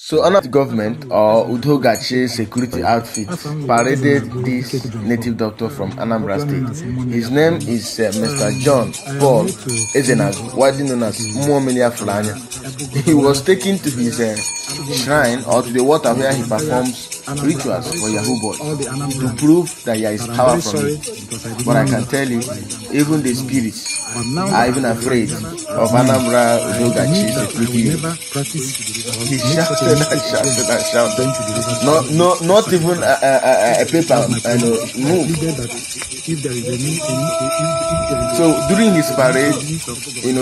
So Anambra government or Udogachi security outfit paraded this native doctor from Anambra State. His name is Mr. John Paul Ezenagu, widely known as Mmou Mmili Afulu Anya. He was taken to his shrine or to the water where he performs rituals for Yahoo Boys to prove that there is power from it. But I can tell you, even the spirits are even afraid of Anambra Udogachi security unit. He shouted and shouted and shouted. Not even a paper move. So during his parade,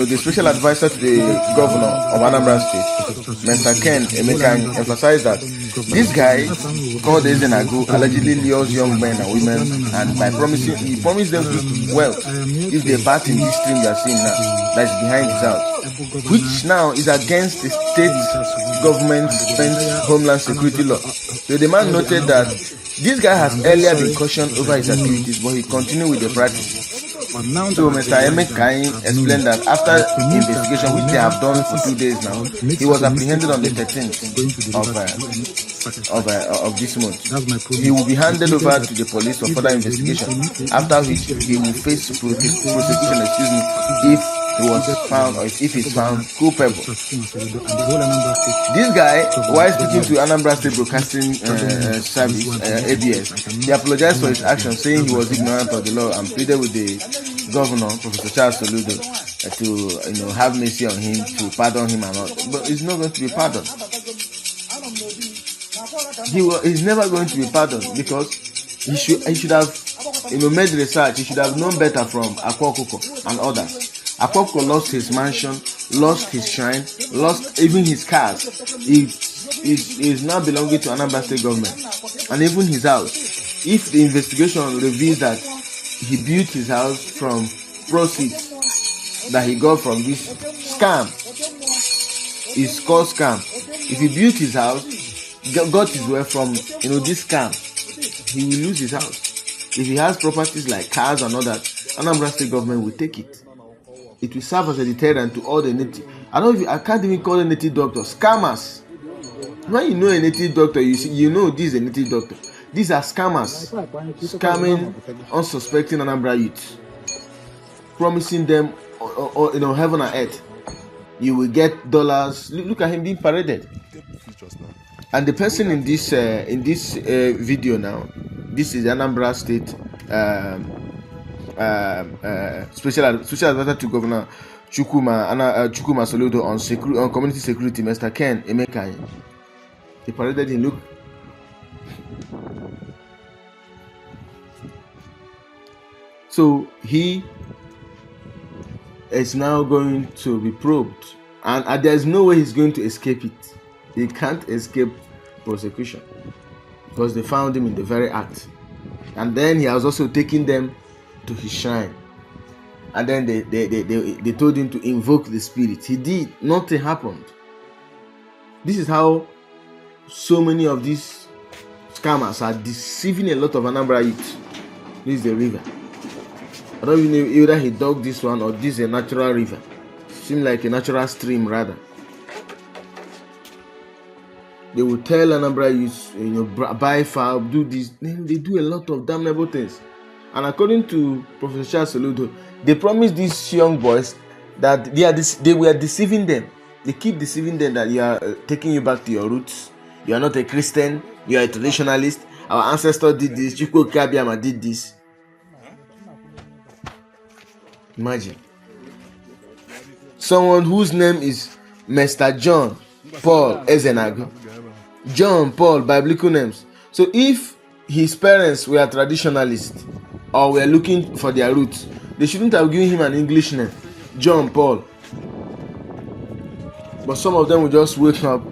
the special advisor to the governor of Anambra State, Mr. Emeakayi, emphasized that this guy called Ezenagu allegedly lures young men and women, and by he promised them wealth if they bat in this stream you are seeing now that is behind his house, which now is against the state government Homeland Security Law. So the man noted that this guy has earlier been cautioned over his activities, but he continued with the practice. So Mr. Emeakayi explained that after investigation, which they have done for 2 days now, he was apprehended on the 13th of this month. He will be handed over to the police for further investigation, after which he will face prosecution, if he was found or if he's found culpable. This guy, while speaking to Anambra State Broadcasting Service (ABS), he apologized for his actions, saying he was ignorant of the law and pleaded with the governor, Professor Charles Soludo, to have mercy on him, to pardon him and all. But he's not going to be pardoned. He's never going to be pardoned because he should have made research. He should have known better from Akwokoko and others. Akwokoko lost his mansion, lost his shrine, lost even his cars. He is now belonging to Anambra State Government, and even his house. If the investigation reveals that he built his house from proceeds that he got from this scam, it's called scam. If he built his house, got his wealth from this scam, he will lose his house. If he has properties like cars and all that, Anambra State Government will take it. It will serve as a deterrent to all the native. I can't even call them native doctors, scammers. When you know a native doctor, this is a native doctor. These are scammers, scamming unsuspecting Anambra youth, promising them heaven and earth. You will get dollars. Look at him being paraded. And the person in this video now, this is Anambra State special advisor to Governor Chukwuma Soludo on community security, Mr. Emeakayi. He paraded him. Look. So he is now going to be probed, and there is no way he's going to escape it. He can't escape prosecution because they found him in the very act. And then he has also taken them to his shrine, and then they told him to invoke the spirit. He did. Nothing happened. This is how so many of these scammers are deceiving a lot of Anambra youth. This is the river. I don't even know either he dug this one or this is a natural river. Seems like a natural stream rather. They will tell Anambra youth, buy foul, do this. They do a lot of damnable things. And according to Professor Charles Soludo, they promised these young boys that they were deceiving them. They keep deceiving them that you are taking you back to your roots. You are not a Christian. You are a traditionalist. Our ancestors did this. Chukwu Kabiama did this. Imagine. Someone whose name is Mr. John Paul Ezenagu. John Paul, biblical names. So if his parents were traditionalists or were looking for their roots, they shouldn't have given him an English name, John Paul. But some of them will just wake up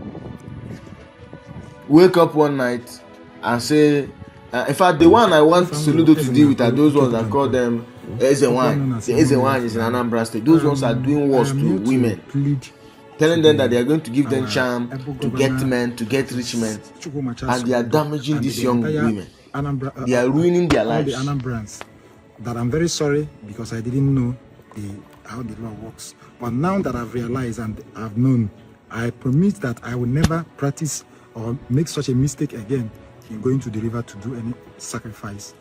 one night and say, in fact, the one I want Soludo to deal with are those ones that call them Eze Nwanyi. The Eze Nwanyi is in Anambra State. Those ones are doing worse to women, telling them that they are going to give them charm to get men, to get rich men, and they are damaging these young women. They are ruining their lives. The Anambrans, that I'm very sorry because I didn't know how the law works. But now that I've realized and I've known I promise that I will never practice or make such a mistake again in going to the river to do any sacrifice.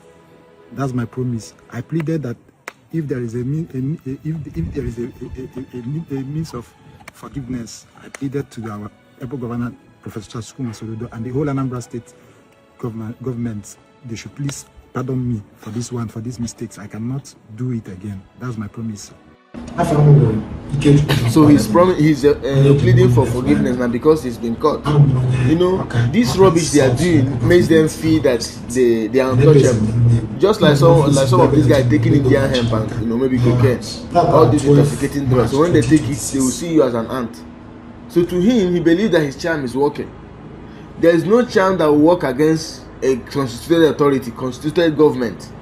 That's my promise. I pleaded that if there is a means of forgiveness, I pleaded to our able Governor Professor Chukwuma Soludo and the whole Anambra State Government, they should please pardon me for this one, for these mistakes. I cannot do it again. That's my promise. So he's pleading for forgiveness now because he's been caught. You know, this rubbish they are doing makes them feel that they are untouchable. Just like some of these guys taking Indian hemp and maybe cocaine, all these intoxicating drugs. So when they take it, they will see you as an ant. So to him, he believes that his charm is working. There is no charm that will work against a constituted authority, constituted government.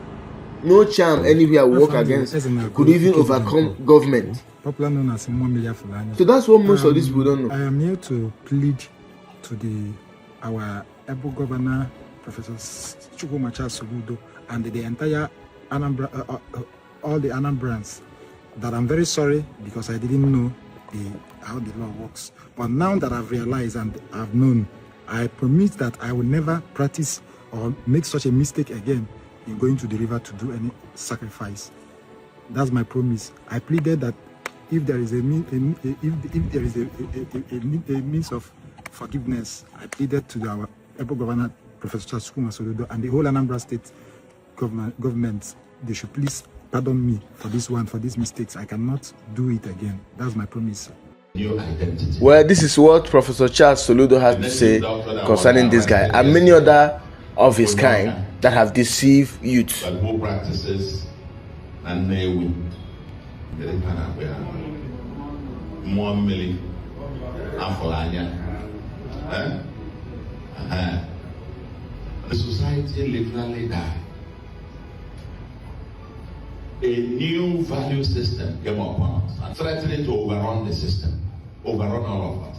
No charm anywhere will work against could even overcome government. Popular known as Mmou Mmili Afulu Anya. So that's what most of these people don't know. I am here to plead to our able Governor Professor Chukwuma Soludo and the entire Anambra, all the Anambrans, that I'm very sorry because I didn't know how the law works. But now that I've realized and I've known, I promise that I will never practice or make such a mistake again in going to the river to do any sacrifice. That's my promise. I pleaded that if there is a means of forgiveness, I pleaded to our able Governor Professor Chukwuma Soludo and the whole Anambra State Government, they should please pardon me for this one, for these mistakes. I cannot do it again. That's my promise. New identity. Well, this is what Professor Charles Soludo has to say concerning this guy and many other of his kind that have deceived youth. But who practices and Nnewi, Mmou Mmili Afulu Anya. The society literally died. A new value system came upon us and threatening to overrun the system, overrun all of us,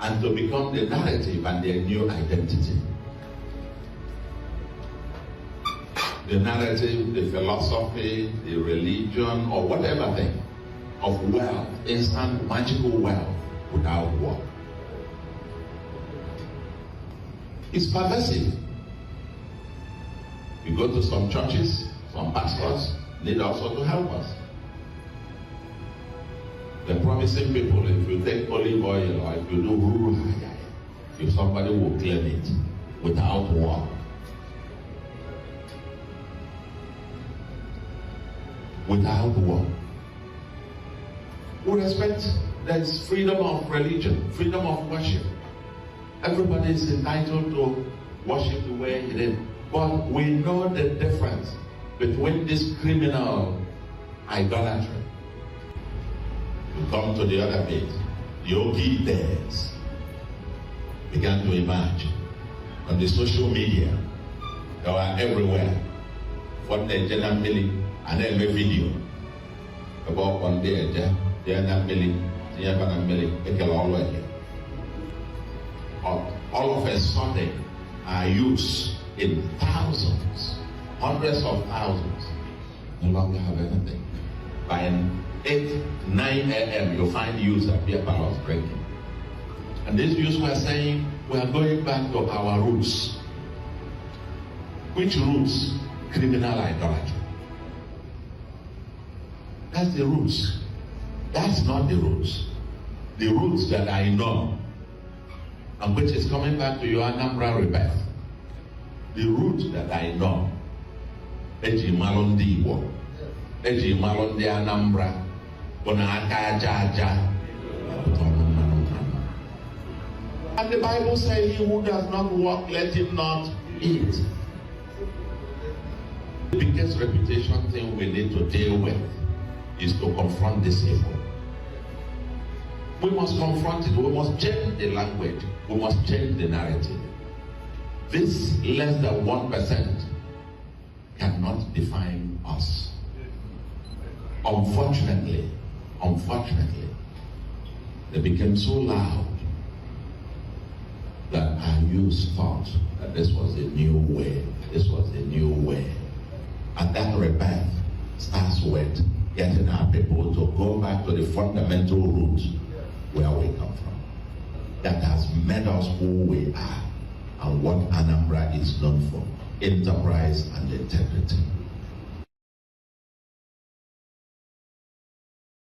and to become the narrative and their new identity. The narrative, the philosophy, the religion, or whatever thing of wealth, instant magical wealth without work. It's pervasive. You go to some churches, some pastors need also to help us. They're promising people if you take olive oil or if you do rural, if somebody will claim it without work. Without work. With respect, there's freedom of religion, freedom of worship. Everybody is entitled to worship the way it is. But we know the difference between this criminal idolatry. You come to the other bit. The Oke Ite began to emerge on the social media. They were everywhere. What the Mmou Mmili and then make video about one day, all of a sudden are used in thousands, hundreds of thousands, no longer have anything. By 8, 9 a.m. you'll find youths at beer parlors drinking. And these youths were saying, we are going back to our roots. Which roots? Criminal idolatry. That's the roots. That's not the roots. The roots that I know, and which is coming back to your Anambra rebirth. The roots that I know, Eji Malondi Igbo, Eji Malondi Anambra, Bonaka Jaja. And the Bible says, he who does not work, let him not eat. The biggest reputation thing we need to deal with is to confront this evil. We must confront it. We must change the language. We must change the narrative. This less than 1% cannot define us. Unfortunately, they became so loud that our youth thought that this was a new way. This was a new way. And that rebirth starts with getting our people to go back to the fundamental roots where we come from. that has made us who we are and what Anambra is known for: enterprise and integrity.